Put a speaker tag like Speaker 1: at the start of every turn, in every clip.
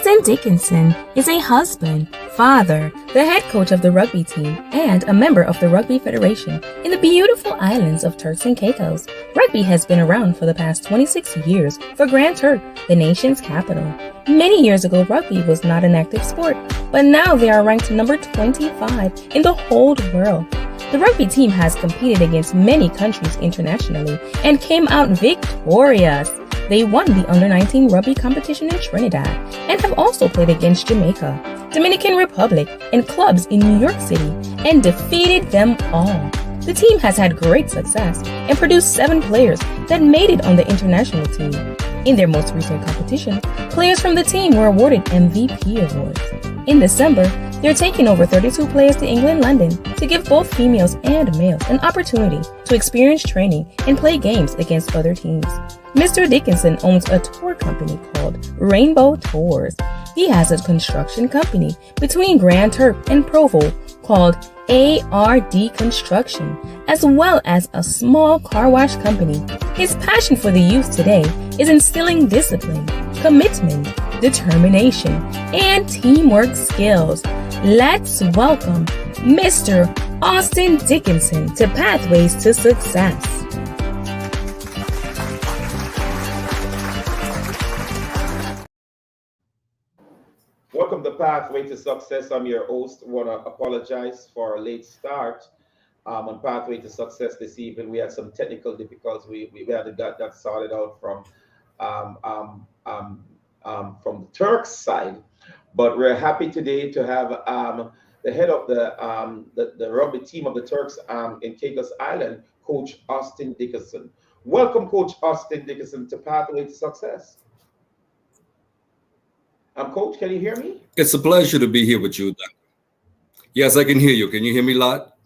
Speaker 1: Austin Dickinson is a husband, father, the head coach of the rugby team, and a member of the Rugby Federation in the beautiful islands of Turks and Caicos. Rugby has been around for the past 26 years for Grand Turk, the nation's capital. Many years ago, rugby was not an active sport, but now they are ranked number 25 in the whole world. The rugby team has competed against many countries internationally and came out victorious. They won the Under-19 rugby competition in Trinidad and have also played against Jamaica, Dominican Republic, and clubs in New York City and defeated them all. The team has had great success and produced 7 players that made it on the international team. In their most recent competition, players from the team were awarded MVP awards. In December, they're taking over 32 players to England, London to give both females and males an opportunity to experience training and play games against other teams. Mr. Dickinson owns a tour company called Rainbow Tours. He has a construction company between Grand Turk and Provo called ARD Construction, as well as a small car wash company. His passion for the youth today is instilling discipline, commitment, determination, and teamwork skills. Let's welcome Mr. Austin Dickinson to Pathways to Success.
Speaker 2: Welcome to Pathway to Success. I'm your host. I want to apologize for a late start on Pathway to Success this evening. We had some technical difficulties. We had to get that sorted out from the Turks side. But we're happy today to have the head of the rugby team of the Turks in Caicos Island, Coach Austin Dickinson. Welcome, Coach Austin Dickinson, to Pathway to Success. Coach, can you hear me?
Speaker 3: It's a pleasure to be here with you. Yes, I can hear you. Can you hear me, Lot?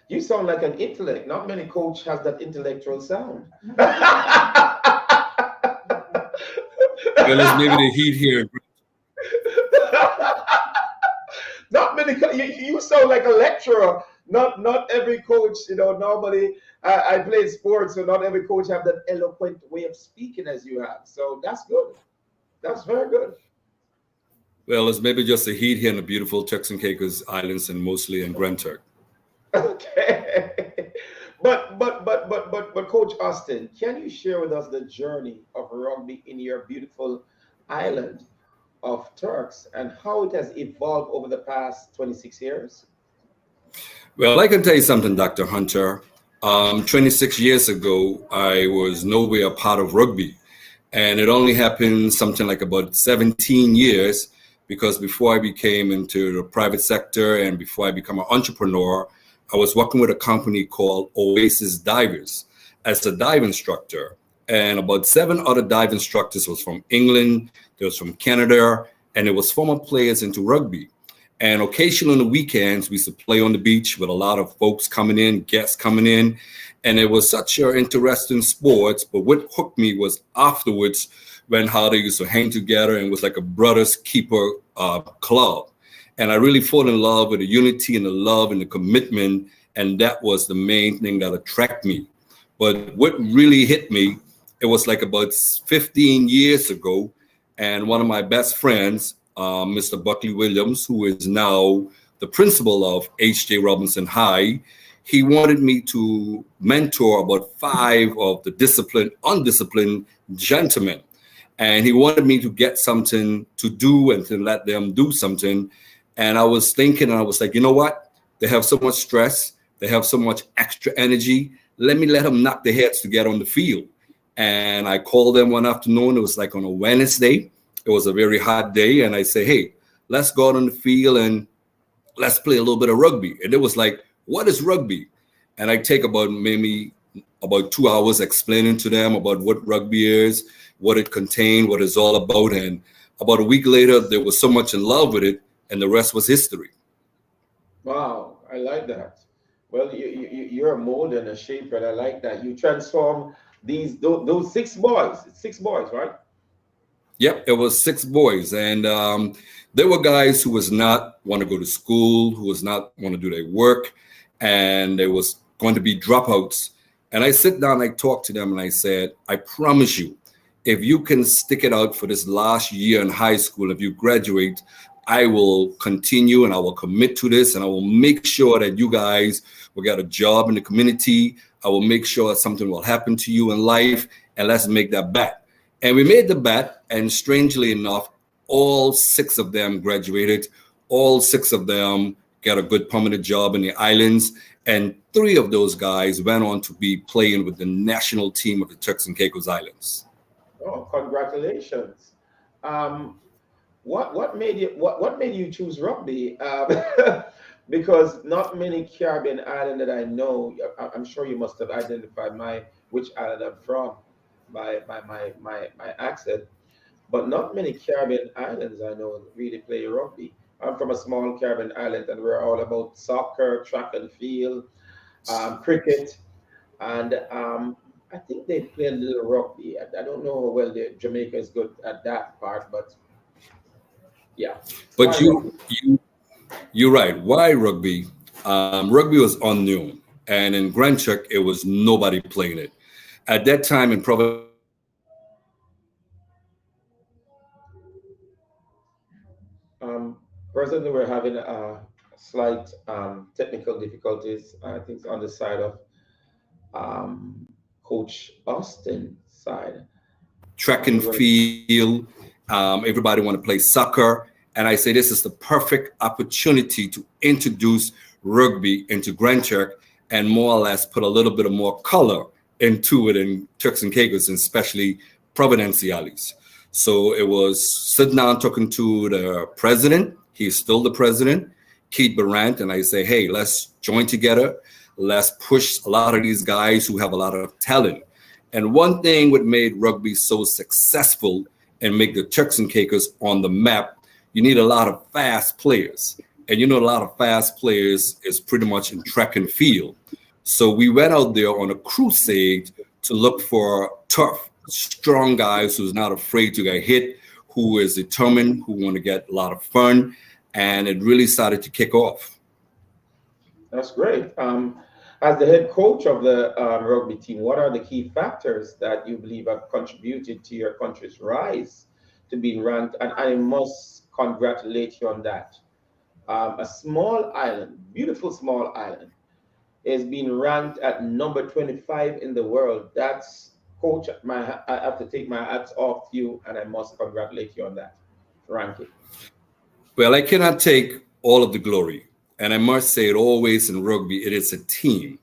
Speaker 2: You sound like an intellect. Not many coach has that intellectual sound.
Speaker 3: Well, it's maybe the heat here.
Speaker 2: Not many. You sound like a lecturer. Not every coach. Normally I play sports, so not every coach have that eloquent way of speaking as you have. So that's good. That's very good.
Speaker 3: Well, it's maybe just the heat here in the beautiful Turks and Caicos Islands and mostly in Grand Turk.
Speaker 2: Okay. But Coach Austin, can you share with us the journey of rugby in your beautiful island of Turks and how it has evolved over the past 26 years?
Speaker 3: Well, I can tell you something, Dr. Hunter. 26 years ago, I was nowhere a part of rugby. And it only happened something like about 17 years because before I became into the private sector and before I became an entrepreneur, I was working with a company called Oasis Divers as a dive instructor. And about 7 other dive instructors was from England, there was from Canada, and it was former players into rugby. And occasionally on the weekends, we used to play on the beach with a lot of folks coming in, guests coming in. And it was such an interesting sport. But what hooked me was afterwards when how they used to hang together and it was like a brothers keeper club. And I really fell in love with the unity and the love and the commitment. And that was the main thing that attracted me. But what really hit me, it was like about 15 years ago. And one of my best friends, Mr. Buckley Williams, who is now the principal of H.J. Robinson High, he wanted me to mentor about 5 of the undisciplined gentlemen. And he wanted me to get something to do and to let them do something. And I was thinking, and I was like, you know what? They have so much stress. They have so much extra energy. Let them knock their heads together on the field. And I called them one afternoon. It was like on a Wednesday. It was a very hot day. And I say, hey, let's go out on the field and let's play a little bit of rugby. And it was like, what is rugby? And I take maybe about 2 hours explaining to them about what rugby is, what it contained, what it's all about. And about a week later, they were so much in love with it, and the rest was history.
Speaker 2: Wow, I like that. Well, you're a molder and a shaper, and I like that. You transform those 6 boys. It's 6 boys, right?
Speaker 3: Yep, it was 6 boys. And there were guys who was not want to go to school, who was not want to do their work, and there was going to be dropouts. And I sit down, I talk to them, and I said, I promise you, if you can stick it out for this last year in high school, if you graduate, I will continue and I will commit to this and I will make sure that you guys will get a job in the community. I will make sure that something will happen to you in life, and let's make that bet. And we made the bet, and strangely enough, all 6 of them graduated. All 6 of them got a good permanent job in the islands, and 3 of those guys went on to be playing with the national team of the Turks and Caicos Islands.
Speaker 2: Oh, congratulations. Um, what made you choose rugby? Because not many Caribbean island that I know, I'm sure you must have identified which island I'm from by my accent, but not many Caribbean islands I know really play rugby. I'm from a small Caribbean island, and we're all about soccer, track and field, cricket, and I think they play a little rugby. I don't know how well Jamaica is good at that part, but yeah. Why
Speaker 3: But
Speaker 2: rugby?
Speaker 3: you're right. Why rugby? Rugby was unknown, and in Grand Chuck, it was nobody playing it. At that time in Providence,
Speaker 2: Um, Presently, we're having slight technical difficulties. I think it's on the side of um, Coach Austin's side.
Speaker 3: track and
Speaker 2: We're going to.
Speaker 3: field, everybody want to play soccer, and I say this is the perfect opportunity to introduce rugby into Grand Turk and more or less put a little bit of more color into it in Turks and Caicos, and especially Providenciales. So it was sitting down talking to the president. He's still the president, Keith Barrant, and I say, hey, let's join together. Let's push a lot of these guys who have a lot of talent. And one thing what made rugby so successful and make the Turks and Caicos on the map, you need a lot of fast players. And you know, a lot of fast players is pretty much in track and field. So we went out there on a crusade to look for tough, strong guys who's not afraid to get hit, who is determined, who want to get a lot of fun. And it really started to kick off.
Speaker 2: That's great. As the head coach of the rugby team, what are the key factors that you believe have contributed to your country's rise to being ranked? And I must congratulate you on that. A small island, beautiful small island, is being ranked at number 25 in the world. That's coach. I have to take my hats off to you, and I must congratulate you on that ranking.
Speaker 3: Well, I cannot take all of the glory. And I must say it always in rugby, it is a team.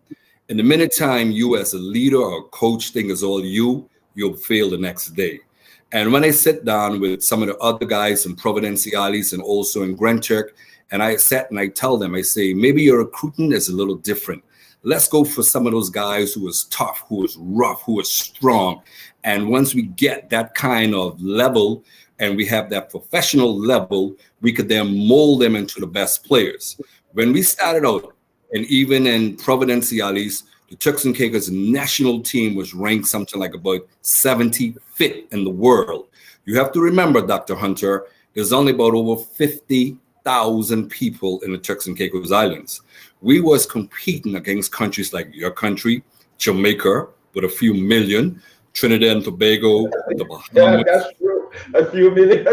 Speaker 3: And the minute time you as a leader or coach think it's all you, you'll fail the next day. And when I sit down with some of the other guys in Providenciales and also in Grand Turk, and I sat and I tell them, I say, maybe your recruiting is a little different. Let's go for some of those guys who is tough, who is rough, who is strong. And once we get that kind of level and we have that professional level, we could then mold them into the best players. When we started out, and even in Providenciales, the Turks and Caicos national team was ranked something like about 75th in the world. You have to remember, Dr. Hunter, there's only about over 50,000 people in the Turks and Caicos Islands. We was competing against countries like your country, Jamaica, with a few million, Trinidad and Tobago, the
Speaker 2: Yeah,
Speaker 3: Bahamas.
Speaker 2: that's true. A few million.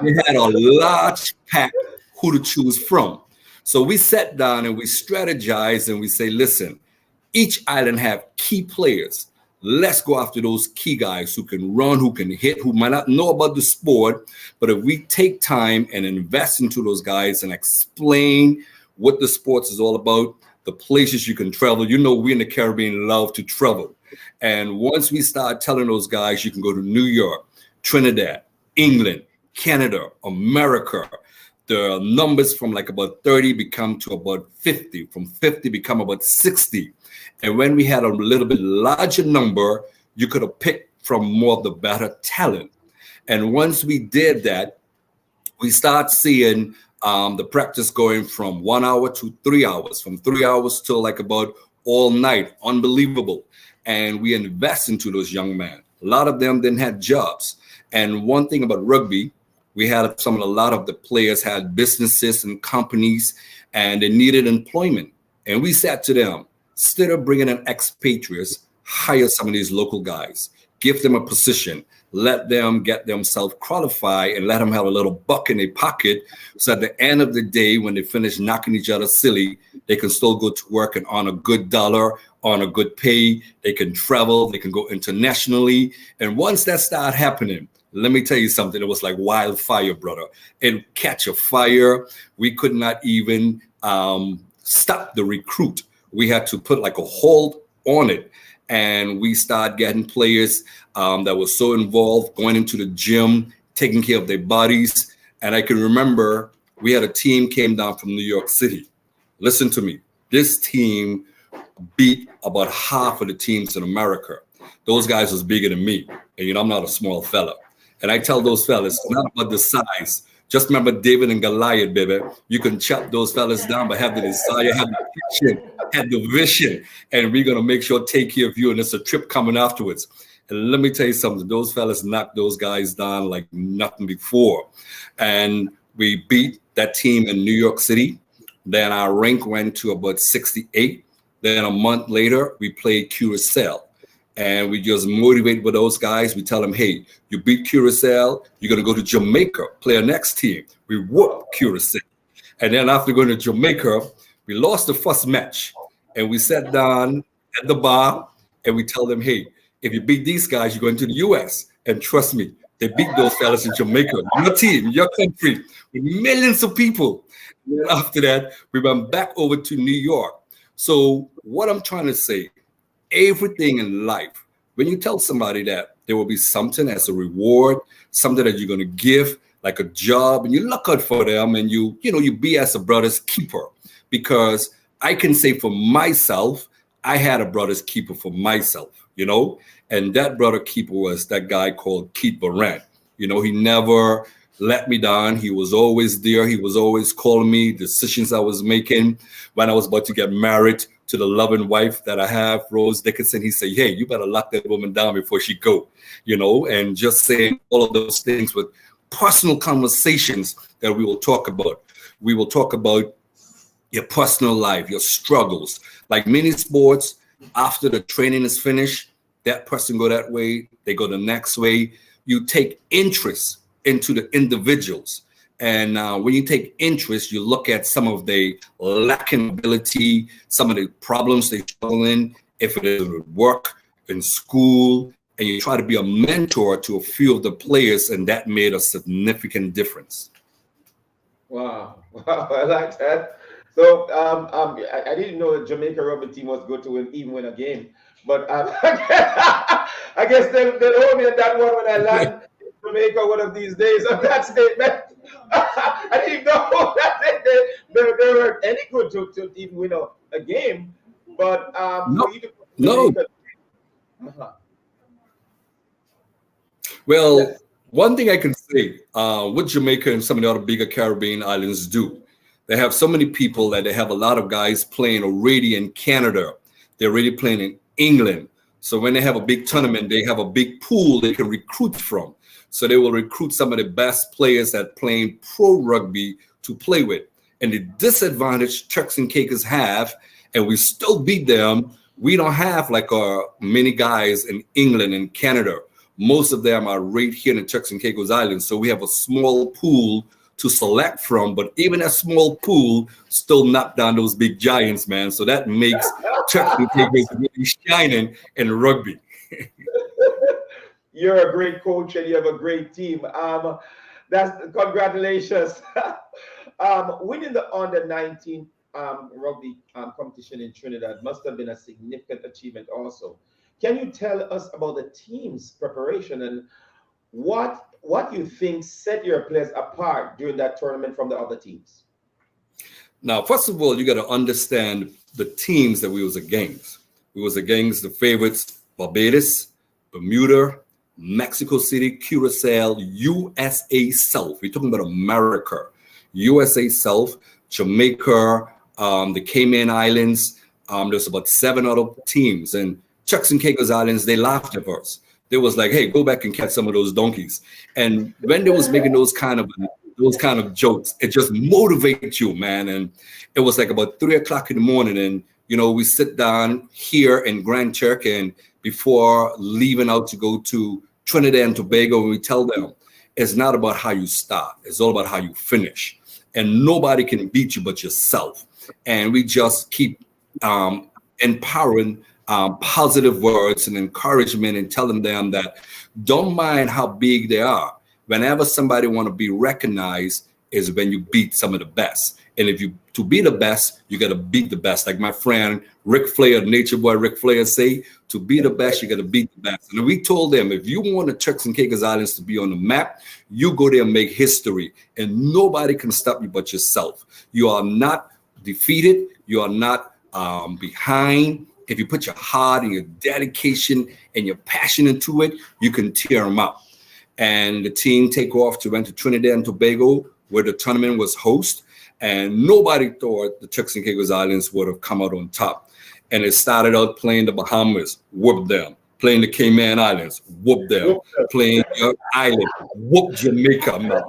Speaker 3: We had a large pack who to choose from. So we sat down and we strategized and we say, listen, each island have key players. Let's go after those key guys who can run, who can hit, who might not know about the sport. But if we take time and invest into those guys and explain what the sports is all about, the places you can travel, you know, we in the Caribbean love to travel. And once we start telling those guys, you can go to New York, Trinidad, England, Canada, America, the numbers from like about 30 become to about 50, from 50 become about 60. And when we had a little bit larger number, you could have picked from more of the better talent. And once we did that, we start seeing the practice going from 1 hour to 3 hours, from 3 hours till like about all night. Unbelievable. And we invest into those young men. A lot of them didn't have jobs. And one thing about rugby, we had a lot of the players had businesses and companies, and they needed employment. And we said to them, instead of bringing in expatriates, hire some of these local guys. give them a position, let them get themselves qualified, and let them have a little buck in their pocket. So at the end of the day, when they finish knocking each other silly, they can still go to work and earn a good dollar, earn a good pay. They can travel, they can go internationally. And once that started happening, let me tell you something. It was like wildfire, brother. It catch a fire. We could not even stop the recruit. We had to put like a hold on it. And we started getting players that were so involved, going into the gym, taking care of their bodies. And I can remember we had a team came down from New York City. Listen to me. This team beat about half of the teams in America. Those guys was bigger than me. And I'm not a small fella. And I tell those fellas, it's not about the size. Just remember David and Goliath, baby. You can chop those fellas down, but have the desire, have the passion, have the vision, and we're going to make sure take care of you. And it's a trip coming afterwards. And let me tell you something. Those fellas knocked those guys down like nothing before. And we beat that team in New York City. Then our rank went to about 68. Then a month later, we played Curacao. And we just motivate with those guys. We tell them, hey, you beat Curacao, you're going to go to Jamaica, play our next team. We whoop Curacao. And then after going to Jamaica, we lost the first match. And we sat down at the bar and we tell them, hey, if you beat these guys, you're going to the U.S. And trust me, they beat those fellas in Jamaica, your team, your country, with millions of people. And then after that, we went back over to New York. So what I'm trying to say, everything in life, when you tell somebody that there will be something as a reward, something that you're going to give, like a job, and you look out for them and you be as a brother's keeper. Because I can say for myself, I had a brother's keeper for myself, and that brother keeper was that guy called Keith Baran. He never let me down. He was always there. He was always calling me decisions I was making when I was about to get married to the loving wife that I have, Rose Dickinson. He said, hey, you better lock that woman down before she go, and just saying all of those things with personal conversations that we will talk about. We will talk about your personal life, your struggles. Like many sports, after the training is finished, that person go that way, they go the next way. You take interest into the individuals. And when you take interest, you look at some of the lacking ability, some of the problems they struggle in, if it is at work, in school, and you try to be a mentor to a few of the players, and that made a significant difference.
Speaker 2: Wow, I like that. So I didn't know the Jamaica rugby team was good to even win a game, but I guess they'll hold me at that one when I land in Jamaica one of these days of that statement. I didn't know that they were any good to even win a game, but
Speaker 3: no. Well, yes. One thing I can say, what Jamaica and some of the other bigger Caribbean islands do, they have so many people that they have a lot of guys playing already in Canada. They're already playing in England. So when they have a big tournament, they have a big pool they can recruit from. So they will recruit some of the best players that playing pro rugby to play with. And the disadvantage Turks and Caicos have, and we still beat them, we don't have like many guys in England and Canada. Most of them are right here in the Turks and Caicos Islands. So we have a small pool to select from, but even a small pool still knock down those big giants, man. So that makes Turks and Caicos really shining in rugby.
Speaker 2: You're a great coach and you have a great team. Congratulations. Winning the under-19 rugby competition in Trinidad must have been a significant achievement also. Can you tell us about the team's preparation and what you think set your players apart during that tournament from the other teams?
Speaker 3: Now, first of all, you got to understand the teams that we was against. We was against the favorites, Barbados, Bermuda, Mexico City, Curacao, USA South. We're talking about America. USA South, Jamaica, the Cayman Islands. There's about 7 other teams. And Turks and Caicos Islands, they laughed at us. They was like, hey, go back and catch some of those donkeys. And when they was making those kind of jokes, it just motivates you, man. And it was like about 3 o'clock in the morning, and we sit down here in Grand Turk, and before leaving out to go to Trinidad and Tobago, we tell them it's not about how you start, it's all about how you finish. And nobody can beat you but yourself. And we just keep empowering positive words and encouragement and telling them that don't mind how big they are. Whenever somebody want to be recognized is when you beat some of the best. And if you to be the best, you got to beat the best. Like my friend Rick Flair, Nature Boy Rick Flair say, to be the best, you got to beat the best. And we told them, if you want the Turks and Caicos Islands to be on the map, you go there and make history. And nobody can stop you but yourself. You are not defeated. You are not behind. If you put your heart and your dedication and your passion into it, you can tear them up. And the team take off went to Trinidad and Tobago, where the tournament was host. And nobody thought the Turks and Caicos Islands would have come out on top. And it started out playing the Bahamas, whoop them. Playing the Cayman Islands, whoop them. Playing your island, whoop Jamaica, man.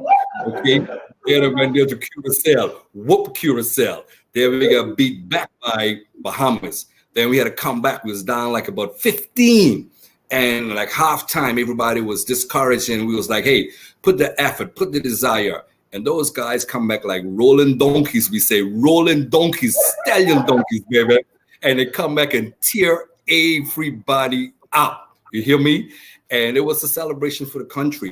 Speaker 3: Okay? Then went there to Curacao, whoop Curacao. Then we got beat back by Bahamas. Then we had to come back. We was down like about 15. And like halftime, everybody was discouraged. And we was like, hey, put the effort, put the desire. And those guys come back like rolling donkeys. We say rolling donkeys, stallion donkeys, baby. And they come back and tear everybody up. You hear me? And it was a celebration for the country,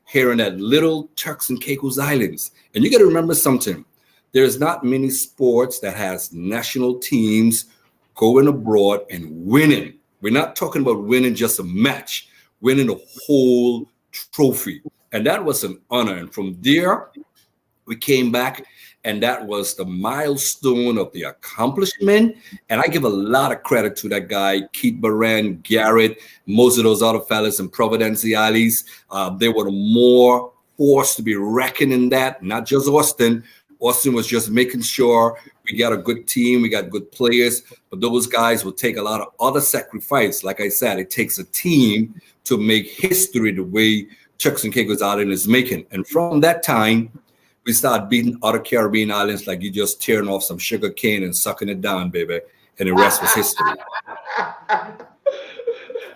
Speaker 3: here in that little Turks and Caicos Islands. And you got to remember something. There's not many sports that has national teams going abroad and winning. We're not talking about winning just a match, winning a whole trophy. And that was an honor. And from there, we came back, and that was the milestone of the accomplishment. And I give a lot of credit to that guy, Keith Baran, Garrett, most of those other fellas in Providenciales. They were the more force to be reckoned in that, not just Austin. Austin was just making sure we got a good team, we got good players, but those guys will take a lot of other sacrifice. Like I said, it takes a team to make history the way Turks and Caicos Island is making. And from that time, we start beating other Caribbean islands like you just tearing off some sugar cane and sucking it down, baby. And the rest was history.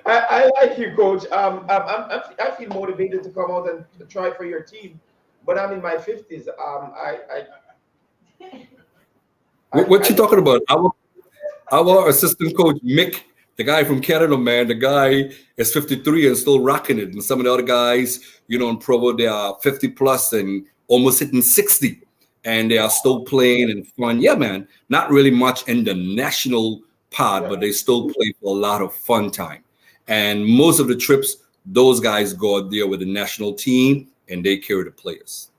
Speaker 2: I like you, Coach. I feel motivated to come out and try for your team, but I'm in my 50s.
Speaker 3: What you talking about? Our assistant coach, Mick, the guy from Canada, man, the guy is 53 and still rocking it. And some of the other guys, in Provo, they are 50 plus and almost hitting 60. And they are still playing and fun. Yeah, man, not really much in the national part, but they still play for a lot of fun time. And most of the trips, those guys go out there with the national team and they carry the players.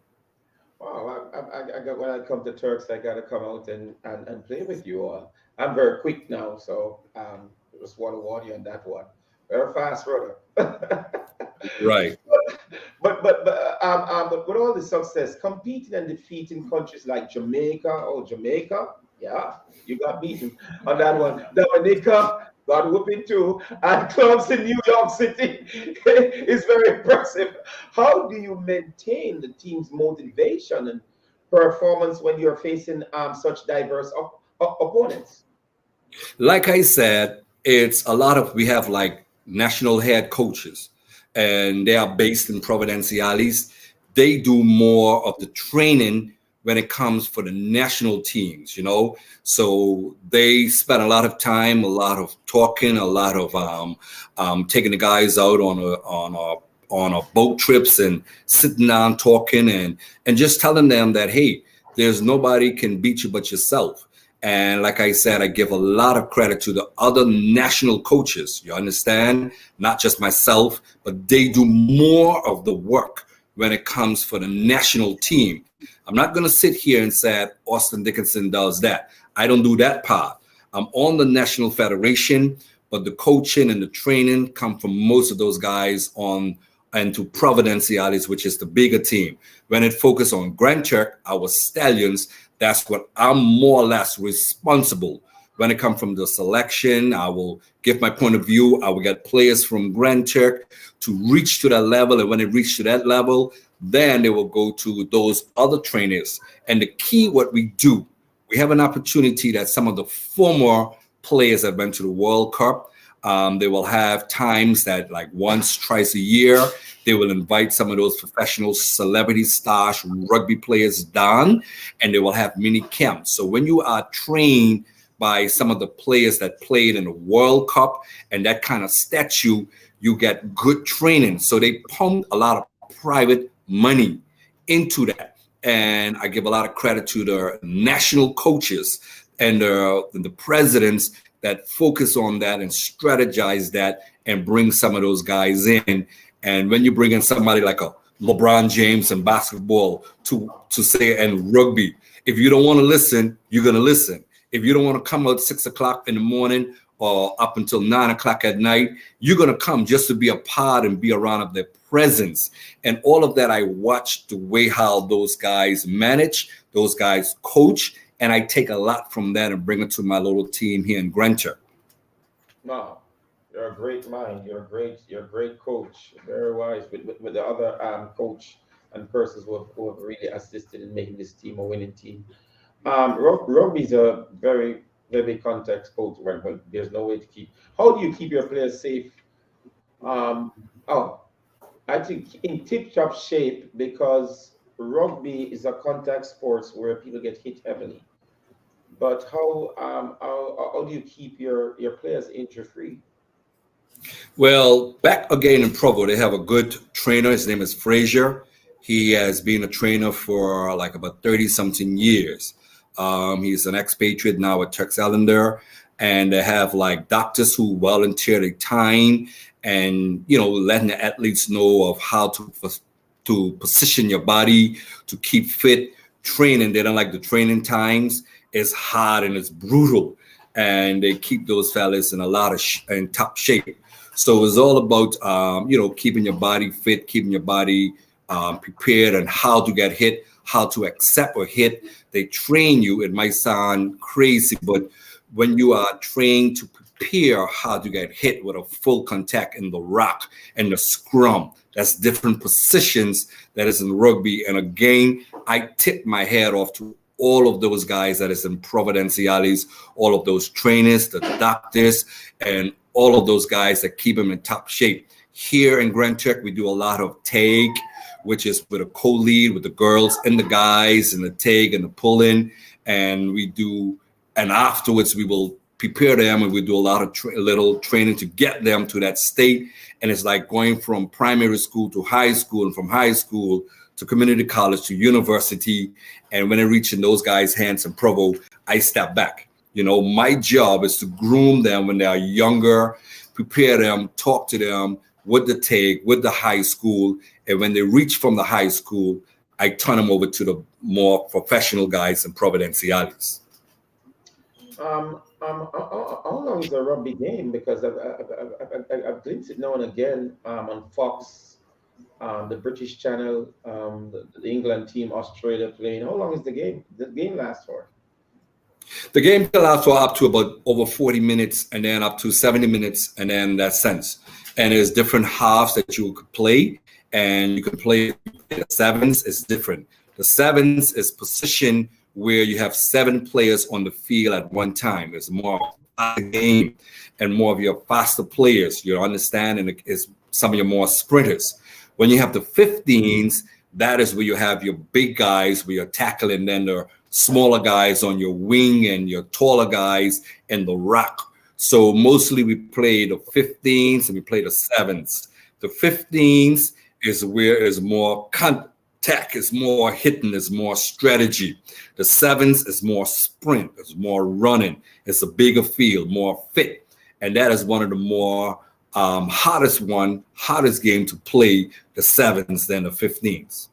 Speaker 2: Wow, I got when I come to Turks, I got to come out and play with you. I'm very quick now, so just want to warn you on that one. Very fast runner.
Speaker 3: Right.
Speaker 2: But with all the success, competing and defeating countries like Jamaica, yeah, you got beaten on that one. Dominica got whooping too, and clubs in New York City is very impressive. How do you maintain the team's motivation and performance when you're facing such diverse opponents?
Speaker 3: Like I said, it's a lot of, we have like national head coaches, and they are based in Providenciales. They do more of the training when it comes for the national teams, so they spend a lot of time, a lot of talking, a lot of taking the guys out on a boat trips and sitting down talking and just telling them that, hey, there's nobody can beat you but yourself. And like I said, I give a lot of credit to the other national coaches. You understand? Not just myself, but they do more of the work when it comes for the national team. I'm not going to sit here and say Austin Dickinson does that. I don't do that part. I'm on the National Federation, but the coaching and the training come from most of those guys and to Providenciales, which is the bigger team. When it focused on Grand Turk, our Stallions, that's what I'm more or less responsible. When it comes from the selection, I will give my point of view. I will get players from Grand Turk to reach to that level. And when they reach to that level, then they will go to those other trainers. And the key, what we do we have an opportunity that some of the former players that went to the World Cup, they will have times that like once, twice a year, they will invite some of those professional celebrity stars, rugby players down, and they will have mini camps. So when you are trained by some of the players that played in the World Cup and that kind of statue, you get good training. So they pumped a lot of private money into that. And I give a lot of credit to the national coaches and the presidents that focus on that and strategize that and bring some of those guys in. And when you bring in somebody like a LeBron James in basketball to say, and rugby, if you don't want to listen, you're going to listen. If you don't want to come out 6 o'clock in the morning or up until 9 o'clock at night, you're going to come just to be a part and be around of their presence. And all of that, I watch the way how those guys manage, those guys coach, and I take a lot from that and bring it to my little team here in Greenwich.
Speaker 2: Wow, you're a great mind. You're a great coach. Very wise with the other coach and persons who have really assisted in making this team a winning team. Rugby is a very, very context sport where there's no way to keep. How do you keep your players safe? Um, oh, I think in tip-top shape because rugby is a contact sports where people get hit heavily. But how do you keep your players injury free?
Speaker 3: Well, back again in Provo, they have a good trainer. His name is Frazier. He has been a trainer for like about 30 something years. He's an expatriate now at Turks, and they have like doctors who volunteer their time and letting the athletes know of how to position your body to keep fit. Training, they don't like the training times. It's hard and it's brutal, and they keep those fellas in a lot of in top shape. So it's all about keeping your body fit, keeping your body prepared, and how to get hit, how to accept a hit. They train you. It might sound crazy, but when you are trained to prepare how to get hit with a full contact in the rock and the scrum, that's different positions that is in rugby. And again, I tip my hat off to all of those guys that is in Providenciales, all of those trainers, the doctors, and all of those guys that keep them in top shape. Here in Grand Turk, we do a lot of tag, which is with a co-lead with the girls and the guys and the tag and the pull-in. And afterwards we will prepare them and we do a lot of little training to get them to that state. And it's like going from primary school to high school and from high school to community college to university. And when I reach in those guys' hands in Provo, I step back. My job is to groom them when they are younger, prepare them, talk to them with the tag, with the high school. And when they reach from the high school, I turn them over to the more professional guys in Providenciales.
Speaker 2: How long is the rugby game? Because I've glimpsed it now and again on Fox, the British channel, the England team, Australia playing. How long is the game? The game lasts for?
Speaker 3: The game can last for up to about over 40 minutes and then up to 70 minutes and then that sense. And there's different halves that you could play, and you can play the sevens is different. The sevens is position where you have 7 players on the field at one time. It's more of a game and more of your faster players, you understand, and it's some of your more sprinters. When you have the 15s, that is where you have your big guys where you're tackling, then the smaller guys on your wing and your taller guys in the rock. So mostly we play the 15s and we play the 7s. The 15s is where it's more contact, it's more hitting, it's more strategy. The 7s is more sprint, it's more running, it's a bigger field, more fit. And that is one of the more hottest game to play, the 7s than the 15s.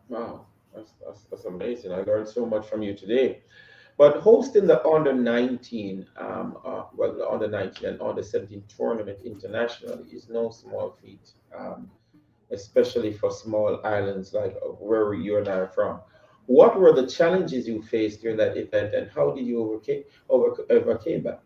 Speaker 2: Wow, that's amazing. I learned so much from you today. But hosting the under 19, the under 19 and under 17 tournament internationally is no small feat, especially for small islands like where you and I are from. What were the challenges you faced during that event, and how did you overcome them?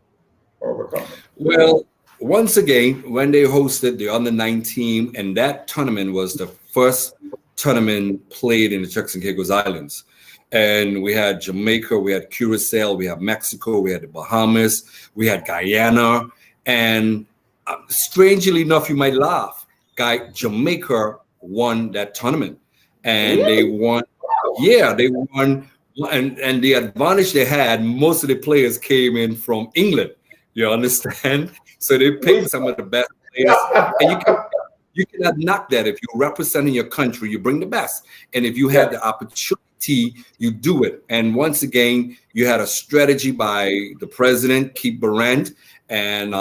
Speaker 3: Well, once again, when they hosted the under 19, and that tournament was the first tournament played in the Turks and Caicos Islands. And we had Jamaica, we had Curacao, we had Mexico, we had the Bahamas, we had Guyana. And strangely enough, you might laugh, Jamaica won that tournament. And they
Speaker 2: Really?
Speaker 3: won,
Speaker 2: Wow.
Speaker 3: yeah, they won. And the advantage they had, most of the players came in from England. You understand? So they
Speaker 2: We
Speaker 3: picked some of the best players. And you cannot knock that. If you're representing your country, you bring the best. And if you
Speaker 2: yeah.
Speaker 3: had the opportunity, you do it. And once again, you had a strategy by the president, Keith Barrett, and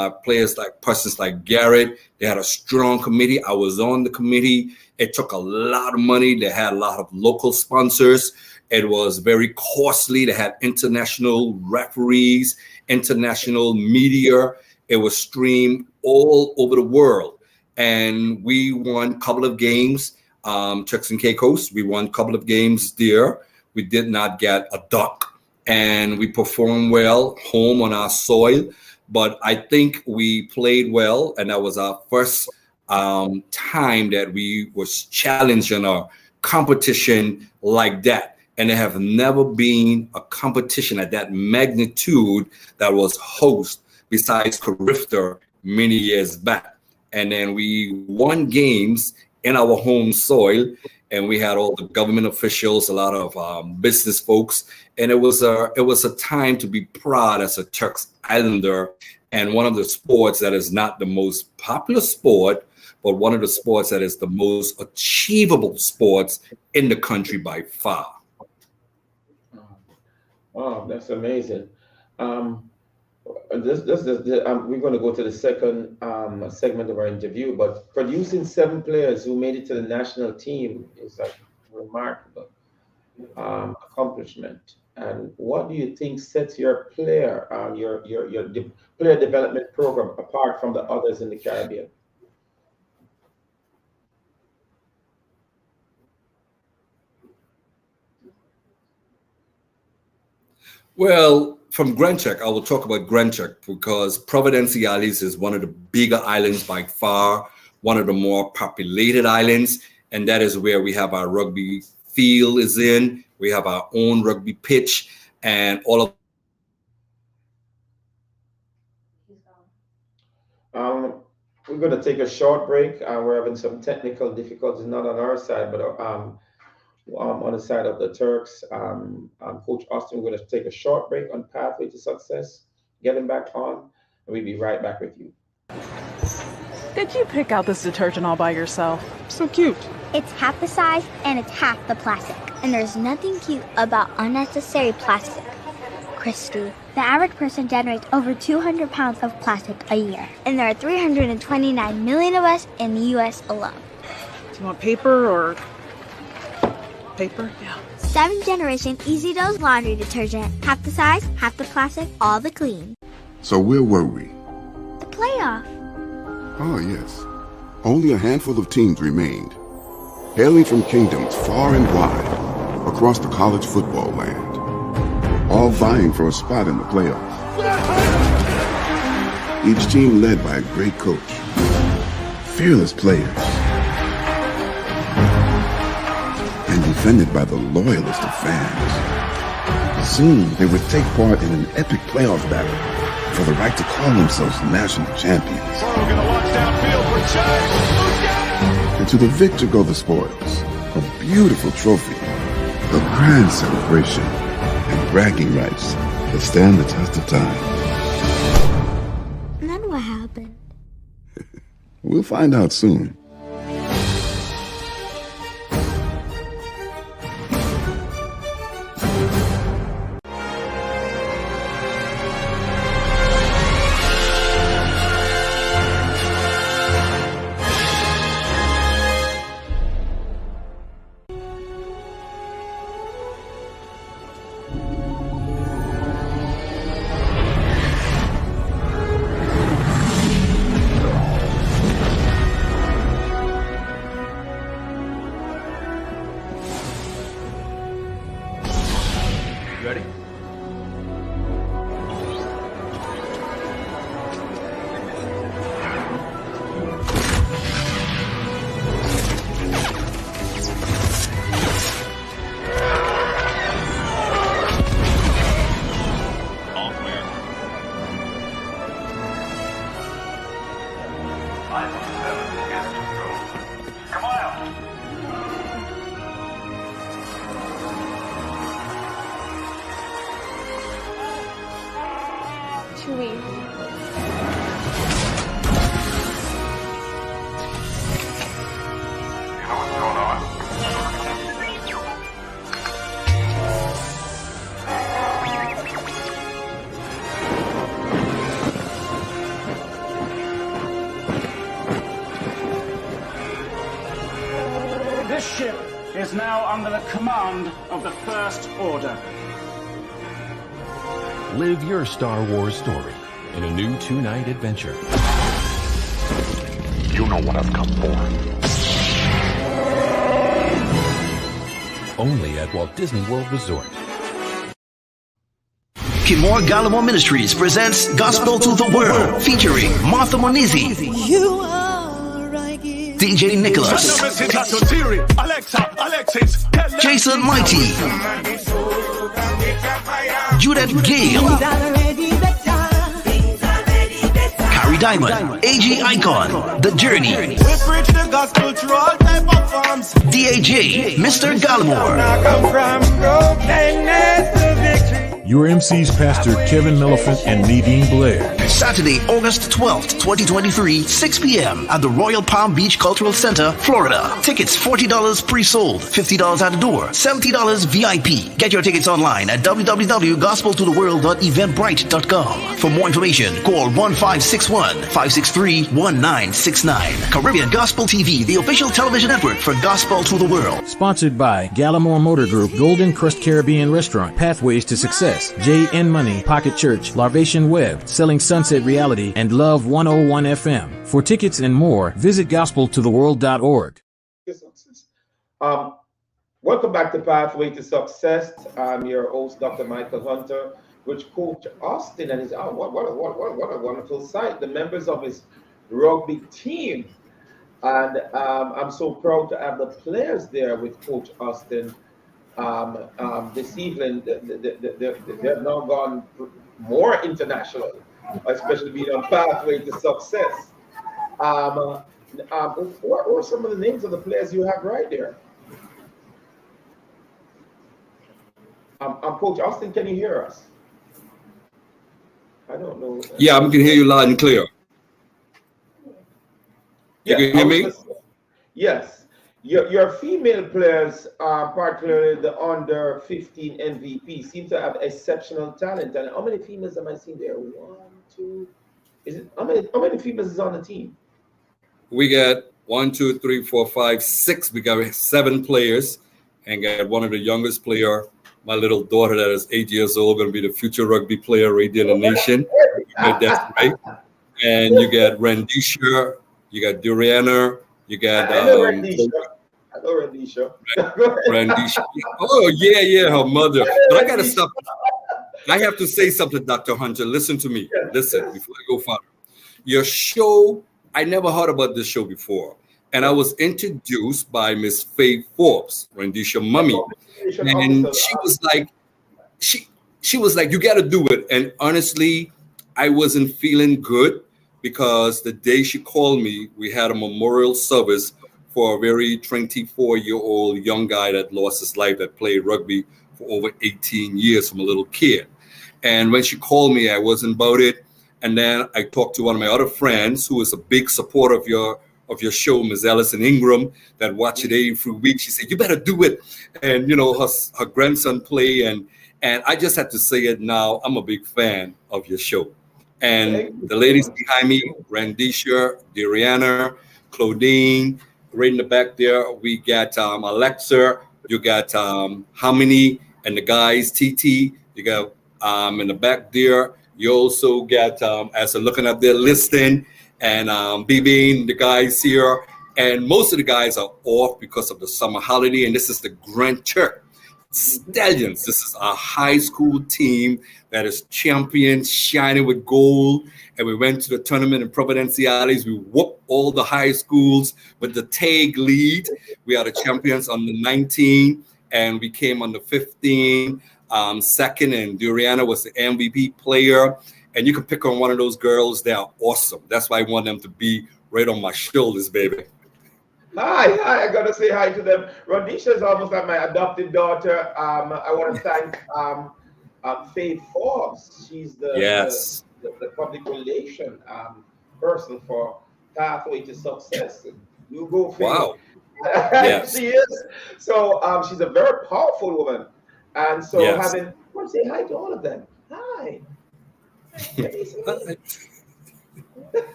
Speaker 3: persons like Garrett. They had a strong committee. I was on the committee. It took a lot of money. They had a lot of local sponsors. It was very costly. They had international referees, international media. It was streamed all over the world. And we won a couple of games, Turks and Caicos. We won a couple of games there. We did not get a duck, and we performed well home on our soil. But I think we played well, and that was our first time that we was challenged in a competition like that. And there have never been a competition at that magnitude that was hosted besides Carifta many years back. And then we won games in our home soil, and we had all the government officials, a lot of business folks, and it was a time to be proud as a Turks Islander, and one of the sports that is not the most popular sport, but one of the sports that is the most achievable sports in the country by far.
Speaker 2: Oh, that's amazing. Um, we're going to go to the second segment of our interview, but producing 7 players who made it to the national team is a remarkable accomplishment. And what do you think sets your player development program apart from the others in the Caribbean?
Speaker 3: Well, from Grand Check, I will talk about Grand Check because Providenciales is one of the bigger islands by far, one of the more populated islands, and that is where we have our rugby field is in. We have our own rugby pitch, and all of.
Speaker 2: We're going to take a short break. We're having some technical difficulties, not on our side, but on the side of the Turks. Coach Austin, we're going to take a short break on Pathway to Success, get him back on, and we'll be right back with you.
Speaker 4: Did you pick out this detergent all by yourself? So cute.
Speaker 5: It's half the size and it's half the plastic. And there's nothing cute about unnecessary plastic. Christy, the average person generates over 200 pounds of plastic a year. And there are 329 million of us in the US alone.
Speaker 4: Do you want paper or paper? Yeah.
Speaker 5: 7th generation Easy Dose laundry detergent. Half the size, half the plastic, all the clean.
Speaker 6: So where were we?
Speaker 5: The playoff.
Speaker 6: Oh, yes. Only a handful of teams remained, hailing from kingdoms far and wide across the college football land, all vying for a spot in the playoffs. Each team led by a great coach, fearless players, and defended by the loyalest of fans. Soon, they would take part in an epic playoff battle for the right to call themselves national champions. And to the victor go the spoils, a beautiful trophy, a grand celebration, and bragging rights that stand the test of time.
Speaker 5: And then what happened?
Speaker 6: We'll find out soon.
Speaker 7: Come on out.
Speaker 8: Chewie.
Speaker 7: You know what's going on?
Speaker 9: This ship is now under the command of the First Order.
Speaker 10: Live your Star Wars story in a new 2-night adventure.
Speaker 7: You know what I've come for.
Speaker 10: Only at Walt Disney World Resort.
Speaker 11: Kimor Gallimore Ministries presents Gospel to the World, featuring Martha Monizi, DJ Nicholas, Jason Mighty, Judith Gale, Carrie Diamond, AG Icon, The Journey, DAJ, Mr. Gallimore.
Speaker 12: Your MCs, Pastor Kevin Millifant and Nadine Blair.
Speaker 11: Saturday, August 12th, 2023, 6 p.m. at the Royal Palm Beach Cultural Center, Florida. Tickets $40 pre-sold, $50 at the door, $70 VIP. Get your tickets online at www.gospeltotheworld.eventbrite.com. For more information, call 1561-563-1969. Caribbean Gospel TV, the official television network for Gospel to the World.
Speaker 12: Sponsored by Gallimore Motor Group, Golden Crust Caribbean Restaurant, Pathways to Success, J.N. Money, Pocket Church, Larvation Web, Selling Sunset Reality, and Love 101 FM. For tickets and more, visit gospeltotheworld.org.
Speaker 2: Welcome back to Pathway to Success. I'm your host, Dr. Michael Hunter, which Coach Austin and his what a wonderful sight. The members of his rugby team, and I'm so proud to have the players there with Coach Austin. This evening, they've now gone more international, especially being on Pathway to Success. What are some of the names of the players you have right there? Coach Austin, can you hear us? I don't know.
Speaker 3: Yeah, I can hear you loud and clear. You can hear me?
Speaker 2: Yes. Your female players, particularly the under 15 MVP, seem to have exceptional talent. And how many females am I seeing there? 1, 2. How many females is on the team?
Speaker 3: We got 1, 2, 3, 4, 5, 6. We got 7 players, and got one of the youngest player. My little daughter that is 8 years old, going to be the future rugby player right there in the nation. That's right. And you got Rendisha, you got Duriana, you got
Speaker 2: I know Rendisha.
Speaker 3: Rendisha. Oh yeah, her mother. But I gotta stop. I have to say something, Dr. Hunter. Listen to me. Listen before I go further. Your show, I never heard about this show before. And I was introduced by Miss Faye Forbes, Rendisha Mummy. And she was like, you got to do it. And honestly, I wasn't feeling good because the day she called me, we had a memorial service for a very 24-year-old young guy that lost his life, that played rugby for over 18 years from a little kid. And when she called me, I wasn't about it. And then I talked to one of my other friends who is a big supporter of your show, Ms. Ellison Ingram, that watch it every week. She said, you better do it. And, you know, her grandson play. And I just had to say it now. I'm a big fan of your show. And the ladies behind me, Rendisha, Dariana, Claudine, right in the back there, we got Alexa, you got Hamini, and the guys, TT, you got in the back there, you also got, as I'm looking at their listing, and BB, the guys here, and most of the guys are off because of the summer holiday, and this is the Grand Turk Stallions. This is a high school team that is champions, shining with gold, and we went to the tournament in Providenciales. We whooped all the high schools with the tag lead. We are the champions on the 19, and we came on the 15, second, and Duriana was the MVP player. And you can pick on one of those girls. They are awesome. That's why I want them to be right on my shoulders, baby.
Speaker 2: Hi, I gotta say hi to them. Rhodesia is almost like my adopted daughter. I want to thank Faith Forbes. She's
Speaker 3: Yes.
Speaker 2: the public relation person for Pathway to Success. You go, Faith.
Speaker 3: Wow. Yes.
Speaker 2: She is. So she's a very powerful woman. And so
Speaker 3: Yes.
Speaker 2: I want to say hi to all of them. Hi.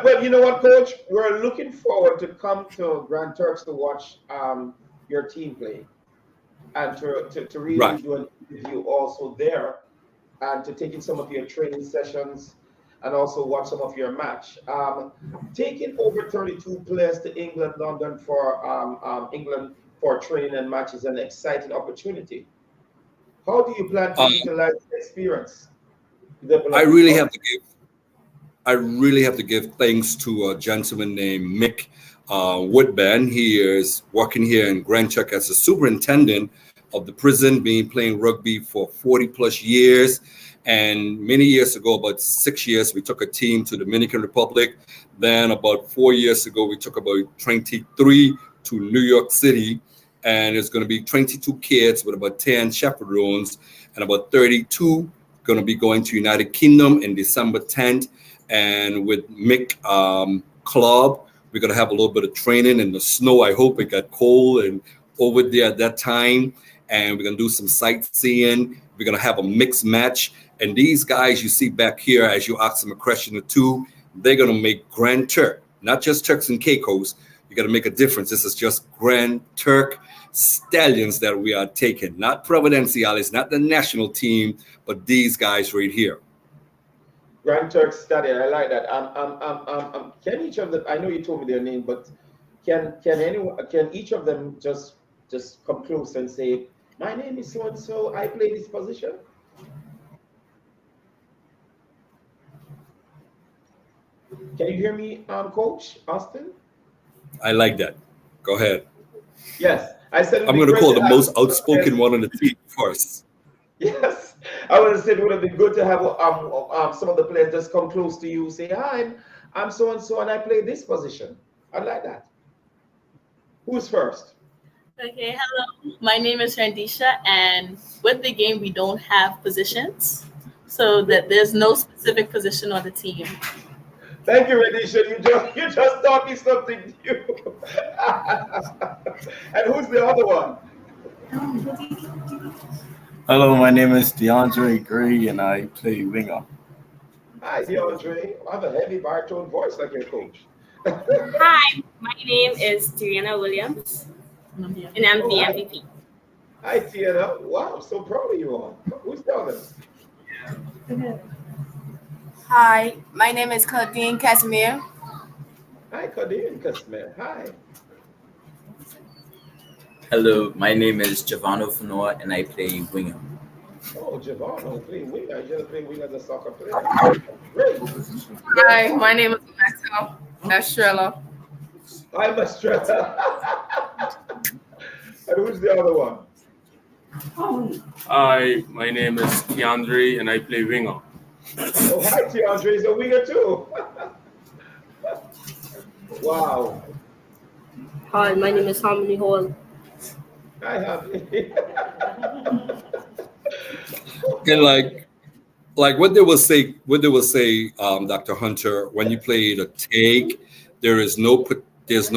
Speaker 2: Well, you know what, Coach? We're looking forward to come to Grand Turks to watch your team play and to really
Speaker 3: Right.
Speaker 2: do an interview also there and to take in some of your training sessions and also watch some of your match. Taking over 32 players to England, London for England for training and match is an exciting opportunity. How do you plan to utilize the experience?
Speaker 3: I really have to give thanks to a gentleman named Mick Woodban. He is working here in Grand Turk as a superintendent of the prison, been playing rugby for 40 plus years. And many years ago, about 6 years, we took a team to Dominican Republic. Then about 4 years ago, we took about 23 to New York City. And it's going to be 22 kids with about 10 chaperones and about 32 going to be going to United Kingdom in December 10th. And with Mick Club, we're going to have a little bit of training in the snow. I hope it got cold and over there at that time. And we're going to do some sightseeing. We're going to have a mixed match. And these guys you see back here, as you ask them a question or two, they're going to make Grand Turk, not just Turks and Caicos. You got to make a difference. This is just Grand Turk Stallions that we are taking, not Providenciales, not the national team, but these guys right here.
Speaker 2: Grand Turk Stallion, I like that. Can each of them? I know you told me their name, but can each of them just come close and say, "My name is so and so. I play this position." Can you hear me, Coach Austin?
Speaker 3: I like that. Go ahead.
Speaker 2: Yes, I said.
Speaker 3: I'm going to call the most outspoken one on the team first.
Speaker 2: Yes, I would have said it would have been good to have some of the players just come close to you, say, "Hi, I'm so and so, and I play this position." I like that. Who's first?
Speaker 8: Okay, hello. My name is Randisha, and with the game, we don't have positions, so that there's no specific position on the team.
Speaker 2: Thank you, Randisha. You just taught me something new. And who's the other one?
Speaker 13: Hello, my name is DeAndre Gray, and I play winger.
Speaker 2: Hi, DeAndre. I have a heavy baritone voice like your coach.
Speaker 14: Hi, my name is Tiana Williams, and I'm the MVP.
Speaker 2: Hi, Tiana. Wow, I'm so proud of you all. Who's the other?
Speaker 15: Hi, my name is Claudine Casimir.
Speaker 2: Hi, Claudine Casimir. Hi.
Speaker 16: Hello, my name is Giovanni Fanoa, and I play winger.
Speaker 2: Oh, Giovanni, playing winger. You just play winger as a soccer player. Great.
Speaker 15: Hi, my name is Maxwell Estrella.
Speaker 2: Hi, Estrella. And who's the other one?
Speaker 17: Hi, my name is Keandre, and I play winger.
Speaker 2: Oh, hi, Keandre. He's a winger too. Wow.
Speaker 18: Hi, my name is Harmony Hall.
Speaker 2: Hi, Harmony.
Speaker 3: And like what they will say, Dr. Hunter, when you play the take, there's no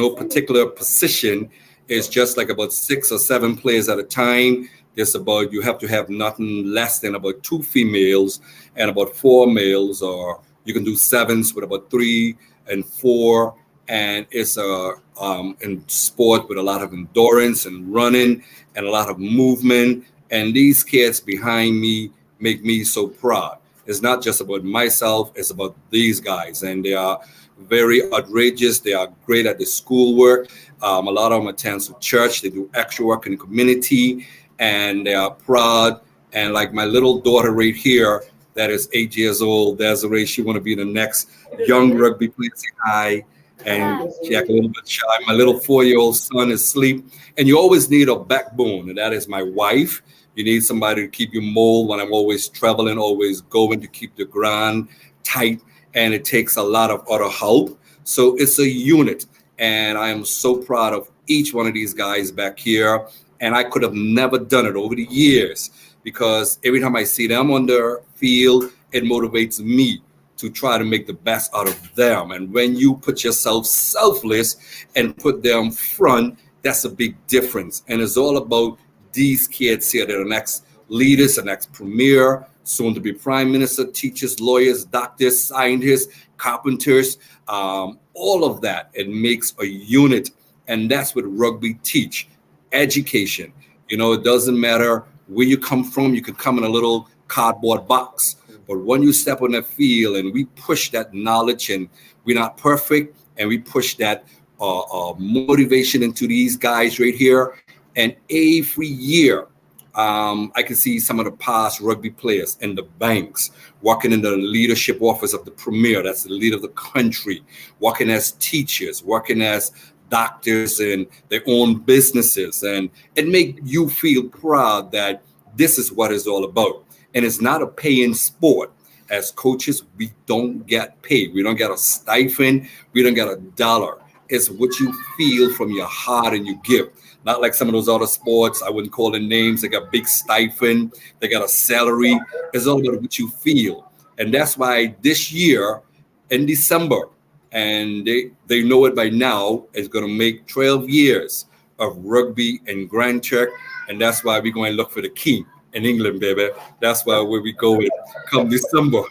Speaker 3: particular position. It's just like about 6 or 7 players at a time. You have to have nothing less than about 2 females and about 4 males, or you can do 7s with about 3 and 4. And it's in sport with a lot of endurance and running and a lot of movement. And these kids behind me make me so proud. It's not just about myself, it's about these guys. And they are very outrageous. They are great at the schoolwork. A lot of them attend to church. They do extra work in the community, and they are proud. And like my little daughter right here, that is 8 years old, Desiree, she want to be the next young rugby player. Say hi. And she act a little bit shy. My little 4-year-old son is asleep. And you always need a backbone, and that is my wife. You need somebody to keep you mold when I'm always traveling, always going, to keep the ground tight and it takes a lot of other help. So it's a unit, and I am so proud of each one of these guys back here. And I could have never done it over the years, because every time I see them on the field, it motivates me to try to make the best out of them. And when you put yourself selfless and put them front, that's a big difference. And it's all about these kids here. They're the next leaders, the next premier, soon to be prime minister, teachers, lawyers, doctors, scientists, carpenters, all of that. It makes a unit. And that's what rugby teach. Education. You know, it doesn't matter where you come from. You could come in a little cardboard box. But when you step on the field and we push that knowledge, and we're not perfect, and we push that motivation into these guys right here. And every year, I can see some of the past rugby players in the banks, working in the leadership office of the premier, that's the leader of the country, working as teachers, working as doctors in their own businesses. And it makes you feel proud that this is what it's all about. And it's not a paying sport. As coaches, we don't get paid. We don't get a stipend. We don't get a dollar. It's what you feel from your heart and you give. Not like some of those other sports, I wouldn't call them names. They got big stipend. They got a salary. It's all about what you feel. And that's why this year in December, and they know it by now, it's going to make 12 years of rugby in Grand Turk. And that's why we're going to look for the king in England, baby. That's why where we go with come December,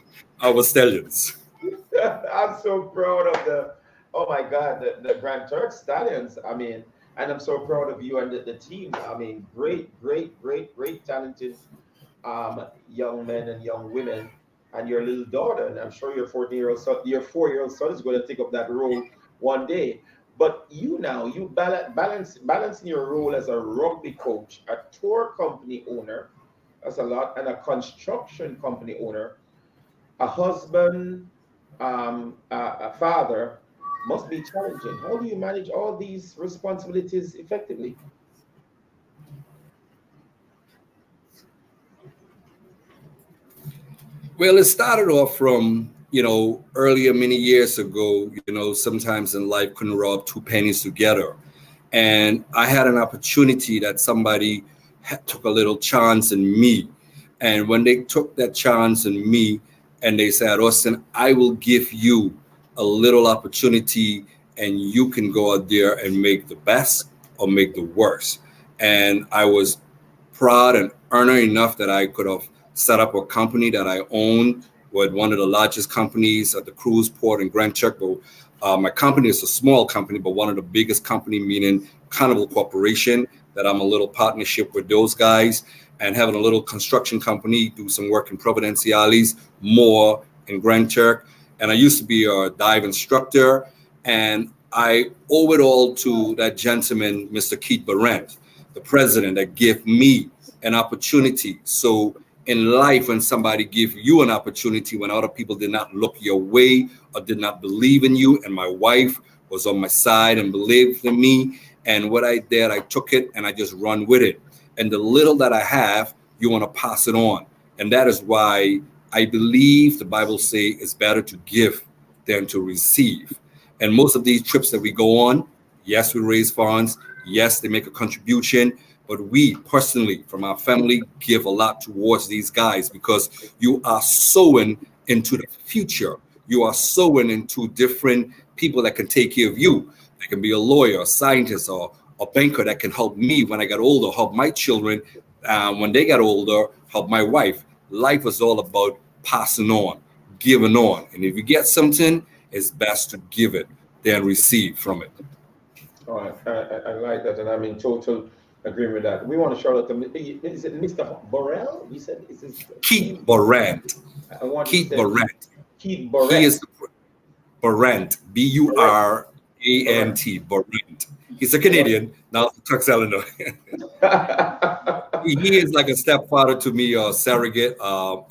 Speaker 3: our Stallions.
Speaker 2: I'm so proud of oh my God, the Grand Turks Stallions. I mean, and I'm so proud of you and the team. I mean, great talented young men and young women, and your little daughter. And I'm sure your 14-year-old son, your 4-year-old son is going to take up that role one day. But you balancing your role as a rugby coach, a tour company owner, that's a lot, and a construction company owner, a husband, a father, must be challenging. How do you manage all these responsibilities effectively?
Speaker 3: Well, it started off from, earlier many years ago, sometimes in life couldn't rub two pennies together. And I had an opportunity that somebody took a little chance in me. And when they took that chance in me and they said, Austin, I will give you a little opportunity and you can go out there and make the best or make the worst. And I was proud and honored enough that I could have set up a company that I own with one of the largest companies at the cruise port in Grand Turk. My company is a small company, but one of the biggest company, meaning Carnival Corporation, that I'm a little partnership with those guys, and having a little construction company, do some work in Providenciales, more in Grand Turk. And I used to be a dive instructor, and I owe it all to that gentleman, Mr. Keith Barrett, the president, that gave me an opportunity. So in life, when somebody give you an opportunity, when other people did not look your way or did not believe in you, and my wife was on my side and believed in me, and what I did, I took it and I just run with it. And the little that I have, you want to pass it on. And that is why I believe the Bible says it's better to give than to receive. And most of these trips that we go on, yes, we raise funds. Yes, they make a contribution. But we personally, from our family, give a lot towards these guys, because you are sowing into the future. You are sowing into different people that can take care of you. They can be a lawyer, a scientist, or a banker that can help me when I got older, help my children when they got older, help my wife. Life is all about passing on, giving on. And if you get something, it's best to give it than receive from it.
Speaker 2: Oh, I like that, and I'm in total agreement with that. We want to shout out to, is it Mr. Borrell? You said, is this
Speaker 3: Keith Barrett. Keith Barrett.
Speaker 2: Keith Barrett.
Speaker 3: He is Barrett, B-U-R-A-N-T, Barrett. He's a Canadian, now Turks, Illinois. He is like a stepfather to me, or surrogate,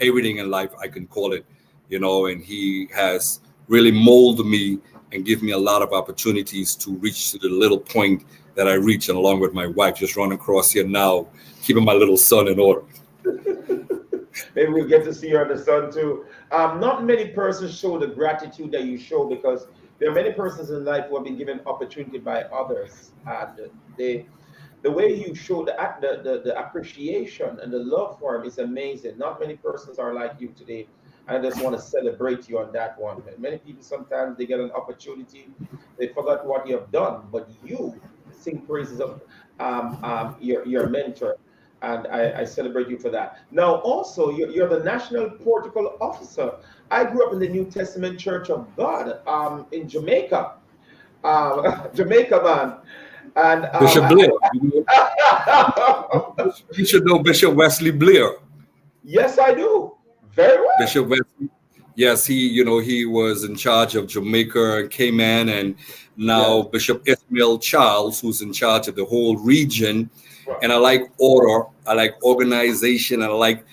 Speaker 3: everything in life I can call it, and he has really molded me and give me a lot of opportunities to reach to the little point that I reach, and along with my wife, just running across here now, keeping my little son in order.
Speaker 2: Maybe we'll get to see you on the sun too. Not many persons show the gratitude that you show because there are many persons in life who have been given opportunity by others, and they the way you show the appreciation and the love for him is amazing. Not many persons are like you today. I just want to celebrate you on that one. Many people sometimes they get an opportunity, they forgot what you have done, but you sing praises of your mentor, and I celebrate you for that. Now, also, you're the National Protocol Officer. I grew up in the New Testament Church of God in Jamaica, Jamaica, man. And
Speaker 3: Bishop Blair. You should know Bishop Wesley Blair.
Speaker 2: Yes, I do. Very well.
Speaker 3: Bishop Wesley. Yes, he was in charge of Jamaica and Cayman, and now Bishop Ismail Charles, who's in charge of the whole region.
Speaker 2: Right.
Speaker 3: And I like order, I like organization, and I like,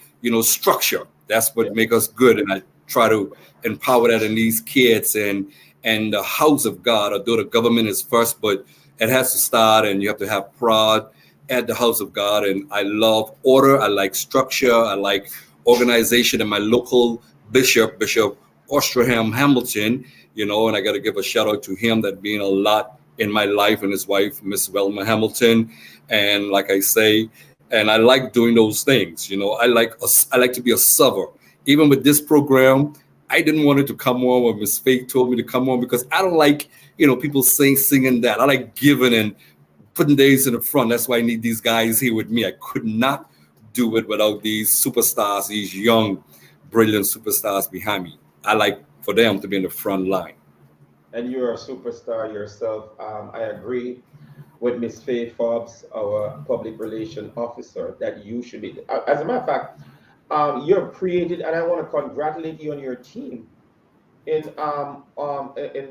Speaker 3: structure. That's what makes us good. And I try to empower that in these kids and the house of God, although the government is first, but it has to start, and you have to have pride at the house of God. And I love order. I like structure. I like organization. And my local Bishop Ostraham Hamilton, and I got to give a shout out to him that being a lot in my life, and his wife, Miss Velma Hamilton. And like I say, and I like doing those things. I like to be a server. Even with this program, I didn't want it to come on when Miss Faith told me to come on, because I don't like, people singing that. I like giving and putting days in the front. That's why I need these guys here with me. I could not do it without these superstars, these young, brilliant superstars behind me. I like for them to be in the front line.
Speaker 2: And you're a superstar yourself. I agree with Miss Faye Fobbs, our public relation officer, that you should be. As a matter of fact, you're created, and I want to congratulate you on your team. In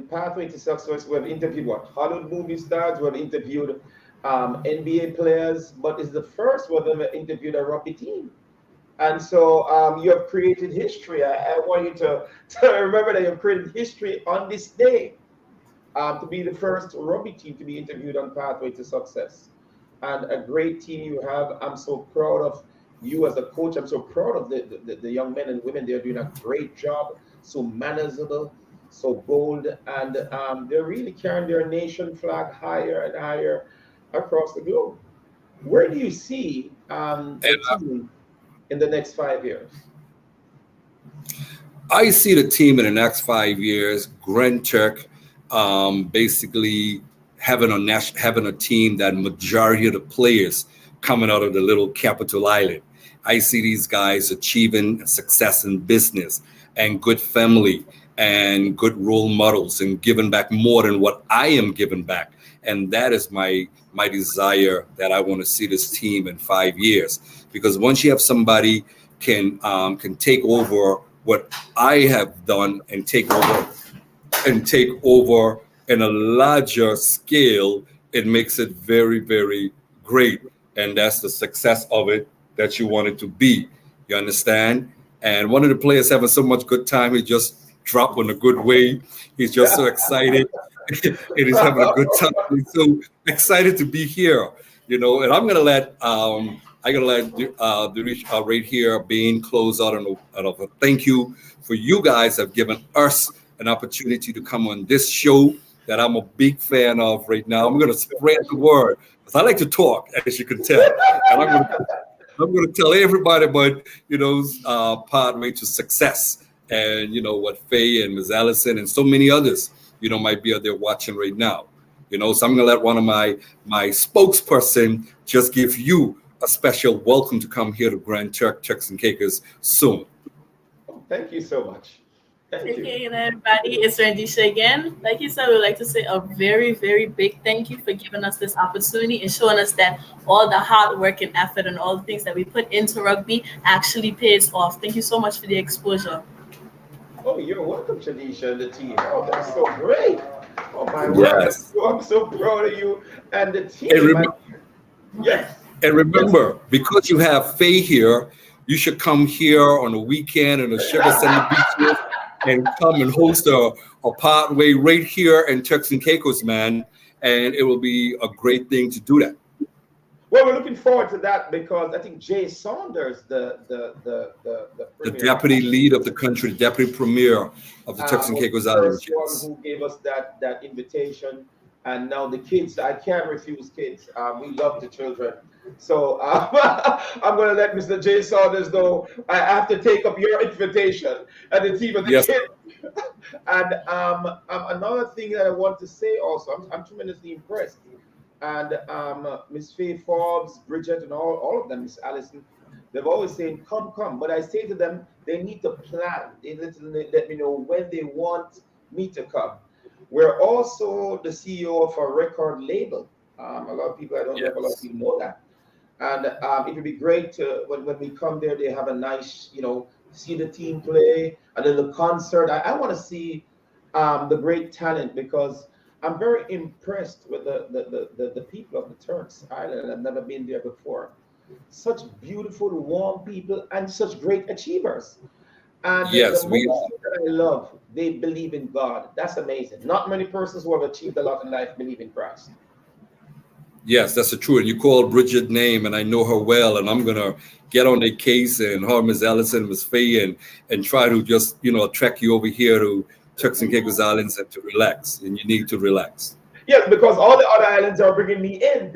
Speaker 2: Pathway to Success, we have interviewed Hollywood movie stars, we have interviewed NBA players, but it's the first one that we interviewed a rugby team. And so you have created history. I want you to remember that you've created history on this day, to be the first rugby team to be interviewed on Pathway to Success. And a great team you have. I'm so proud of you as a coach. I'm so proud of the young men and women. They're doing a great job, so manageable, so bold, and they're really carrying their nation flag higher and higher across the globe. Where do you see the team in the next 5 years?
Speaker 3: I see the team in the next 5 years, Grand Turk, basically having a team that majority of the players coming out of the little capital island. I see these guys achieving success in business and good family and good role models and giving back more than what I am giving back. And that is my desire, that I want to see this team in 5 years. Because once you have somebody can take over what I have done and take over in a larger scale, it makes it very, very great. And that's the success of it that you want it to be. You understand? And one of the players having so much good time, he just dropped in a good way. He's just so excited. And he's having a good time. He's so excited to be here, and I'm gonna let the right here being close out of a thank you for you guys have given us an opportunity to come on this show that I'm a big fan of right now. I'm gonna spread the word because I like to talk, as you can tell, and I'm going to tell everybody about, Pathway to Success and, what Faye and Ms. Allison and so many others, might be out there watching right now. So I'm going to let one of my spokesperson just give you a special welcome to come here to Grand Turks and Caicos soon.
Speaker 2: Thank you so much. Thank you.
Speaker 8: Okay, and everybody, it's Randisha again. Like you said, we would like to say a very, very big thank you for giving us this opportunity and showing us that all the hard work and effort and all the things that we put into rugby actually pays off. Thank you so much for the exposure.
Speaker 2: Oh, you're welcome, Shanisha and the team. Oh, that's so great. Oh, my
Speaker 3: Yes.
Speaker 2: word. I'm so proud of you and the team. Yes.
Speaker 3: And remember, because you have Faye here, you should come here on a weekend in the Sugar Sandy Beaches and come and host a Pathway right here in Turks and Caicos, man. And it will be a great thing to do that.
Speaker 2: Well, we're looking forward to that because I think Jay Saunders, the
Speaker 3: The
Speaker 2: premier,
Speaker 3: deputy lead of the country, the deputy premier of the Turks and
Speaker 2: was
Speaker 3: Caicos
Speaker 2: the
Speaker 3: Islands.
Speaker 2: first one
Speaker 3: Yes.
Speaker 2: who gave us that invitation. And now the kids, I can't refuse kids. We love the children. So I'm going to let Mr. Jay Saunders know I have to take up your invitation and the team of the
Speaker 3: Yes.
Speaker 2: kids. And another thing that I want to say also, I'm tremendously impressed. And Miss Faye Forbes, Bridget, and all of them, Miss Allison, they've always saying, come, come. But I say to them, they need to plan. They need to let me know when they want me to come. We're also the CEO of a record label. A lot of people, I don't know if a lot of people know that. And it would be great to, when we come there, they have a nice, see the team play, and then the concert. I want to see the great talent because I'm very impressed with the people of the Turks Island. I've never been there before. Such beautiful, warm people and such great achievers. And
Speaker 3: Yes,
Speaker 2: the most thing that I love, they believe in God. That's amazing. Not many persons who have achieved a lot in life believe in Christ.
Speaker 3: Yes, that's the truth. And you called Bridget name, and I know her well, and I'm gonna get on the case and her, Ms. Allison, Ms. Faye, and try to just track you over here to Turks and Caicos Islands and to relax. And you need to relax.
Speaker 2: Yes, because all the other islands are bringing me in.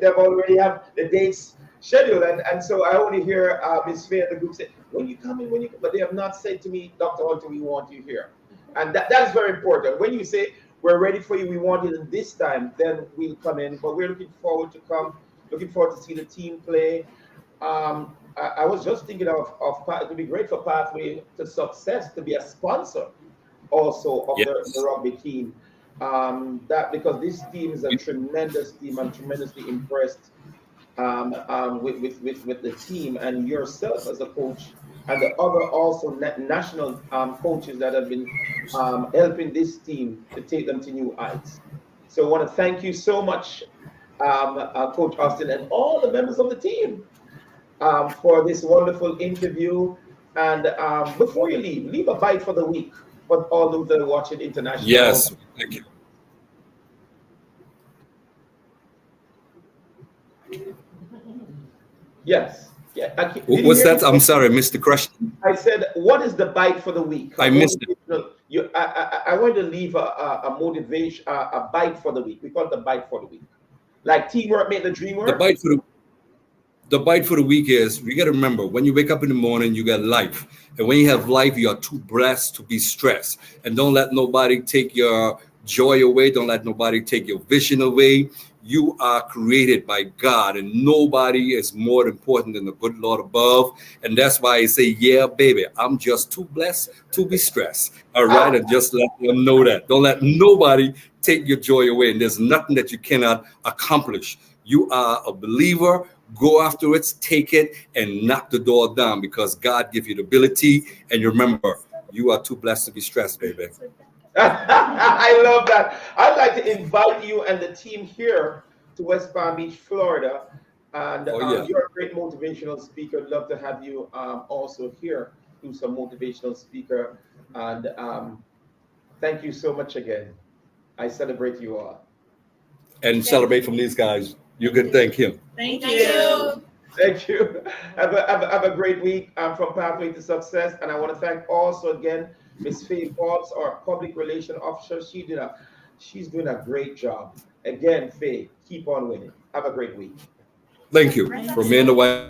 Speaker 2: They've already have the dates scheduled, and so I only hear Ms. Faye and the group say, "When you coming? When you?" But they have not said to me, "Dr. Hunter, we want you here," and that is very important. When you say we're ready for you, we want you in this time, then we'll come in. But we're looking forward to come, looking forward to see the team play. I was just thinking of it would be great for Pathway to Success to be a sponsor also of the rugby team. That because this team is a tremendous team. I'm tremendously impressed with the team and yourself as a coach and the other also national coaches that have been helping this team to take them to new heights. So I want to thank you so much, Coach Austin, and all the members of the team for this wonderful interview. And before you leave a bite for the week for all those that are watching international.
Speaker 3: Yes, thank you.
Speaker 2: Yes. Yeah.
Speaker 3: What's that? I'm sorry, I missed the question.
Speaker 2: I said, what is the bite for the week?
Speaker 3: I missed it.
Speaker 2: I want to leave a motivation, a bite for the week. We call it the bite for the week. Like teamwork made the dream work.
Speaker 3: The bite for the week is, you got to remember, when you wake up in the morning, you got life. And when you have life, you are too blessed to be stressed. And don't let nobody take your joy away. Don't let nobody take your vision away. You are created by God, and nobody is more important than the good Lord above. And that's why I say, yeah, baby, I'm just too blessed to be stressed. All right. And just let them know that. Don't let nobody take your joy away. And there's nothing that you cannot accomplish. You are a believer. Go after it, take it, and knock the door down because God gives you the ability. And remember, you are too blessed to be stressed, baby.
Speaker 2: I love that. I'd like to invite you and the team here to West Palm Beach, Florida. And you're a great motivational speaker. I'd love to have you also here do some motivational speaker. And thank you so much again. I celebrate you all.
Speaker 3: And celebrate from these guys. You can thank him.
Speaker 8: Thank you.
Speaker 2: Thank you. Have a great week from Pathway to Success. And I want to thank also again Miss Faye Forbes, our public relation officer. She's doing a great job. Again, Faye, keep on winning. Have a great week.
Speaker 3: Thank you. From me and the wife.